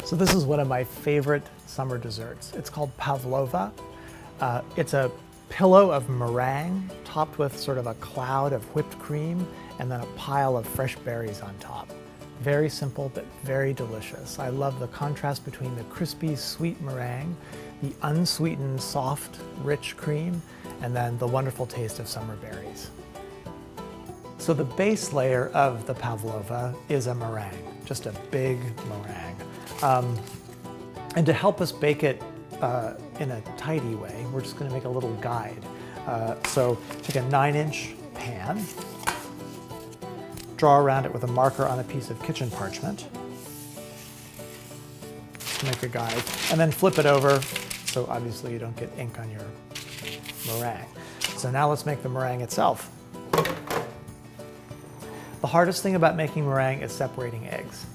So this is one of my favorite summer desserts. It's called Pavlova. It's a pillow of meringue topped with sort of a cloud of whipped cream and then a pile of fresh berries on top. Very simple, but very delicious. I love the contrast between the crispy, sweet meringue, the unsweetened, soft, rich cream, and then the wonderful taste of summer berries. So the base layer of the Pavlova is a meringue, just a big meringue. And to help us bake it in a tidy way, we're just going to make a little guide. So take a 9-inch pan, draw around it with a marker on a piece of kitchen parchment to make a guide, and then flip it over so obviously you don't get ink on your meringue. So now let's make the meringue itself. The hardest thing about making meringue is separating eggs.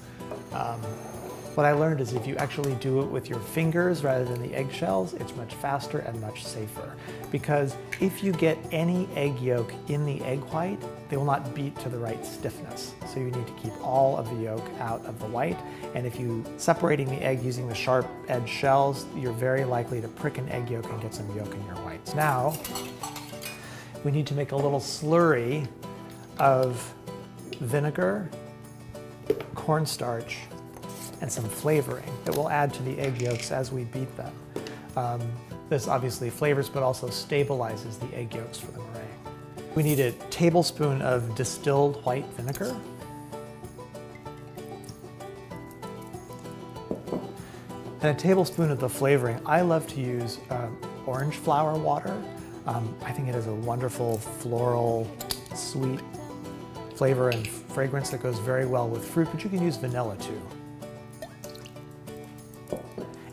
What I learned is if you actually do it with your fingers rather than the eggshells, it's much faster and much safer. Because if you get any egg yolk in the egg white, they will not beat to the right stiffness. So you need to keep all of the yolk out of the white. And if you separating the egg using the sharp edge shells, you're very likely to prick an egg yolk and get some yolk in your whites. Now, we need to make a little slurry of vinegar, cornstarch, and some flavoring that we'll add to the egg yolks as we beat them. This obviously flavors but also stabilizes the egg yolks for the meringue. We need a tablespoon of distilled white vinegar, and a tablespoon of the flavoring. I love to use orange flower water. I think it has a wonderful floral, sweet flavor and fragrance that goes very well with fruit, but you can use vanilla too.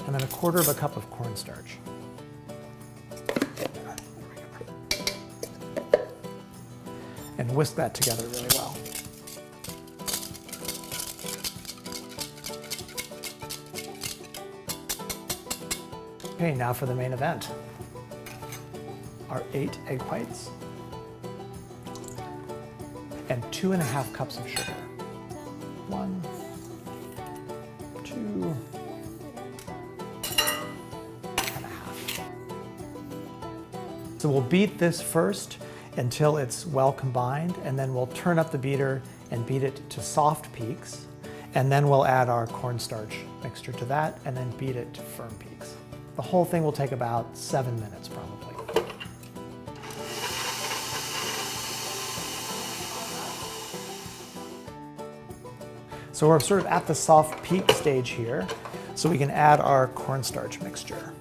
And then a quarter of a cup of cornstarch. And whisk that together really well. Okay, now for the main event. Our 8 egg whites and 2½ cups of sugar. 1, 2, So we'll beat this first until it's well combined, and then we'll turn up the beater and beat it to soft peaks, and then we'll add our cornstarch mixture to that, and then beat it to firm peaks. The whole thing will take about 7 minutes probably. So we're sort of at the soft peak stage here, so we can add our cornstarch mixture.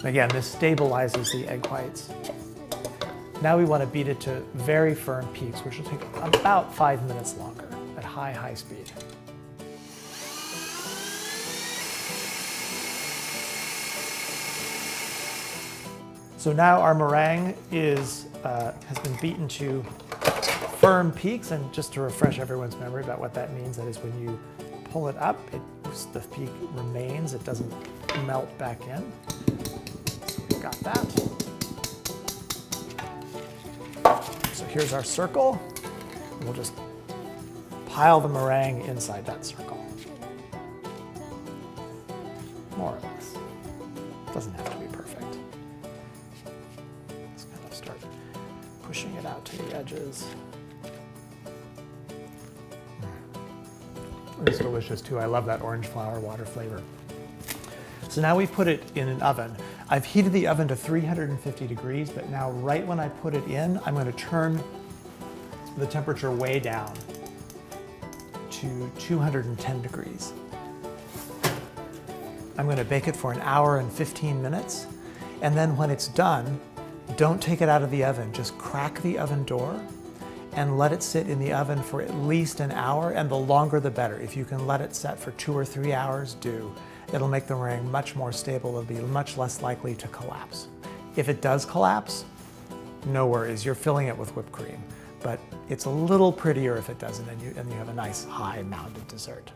Again, this stabilizes the egg whites. Now we want to beat it to very firm peaks, which will take about 5 minutes longer at high speed. So now our meringue has been beaten to firm peaks, and just to refresh everyone's memory about what that means, that is when you pull it up, the peak remains, it doesn't melt back in. Got that. So here's our circle. We'll just pile the meringue inside that circle. More or less. Doesn't have to be perfect. Just kind of start pushing it out to the edges. It's delicious too. I love that orange flower water flavor. So now we put it in an oven. I've heated the oven to 350 degrees, but now right when I put it in, I'm going to turn the temperature way down to 210 degrees. I'm going to bake it for an hour and 15 minutes, and then when it's done, don't take it out of the oven. Just crack the oven door and let it sit in the oven for at least an hour, and the longer the better. If you can let it set for 2 or 3 hours, do. It'll make the meringue much more stable. It'll be much less likely to collapse. If it does collapse, no worries. You're filling it with whipped cream. But it's a little prettier if it doesn't, and you have a nice high mounded dessert.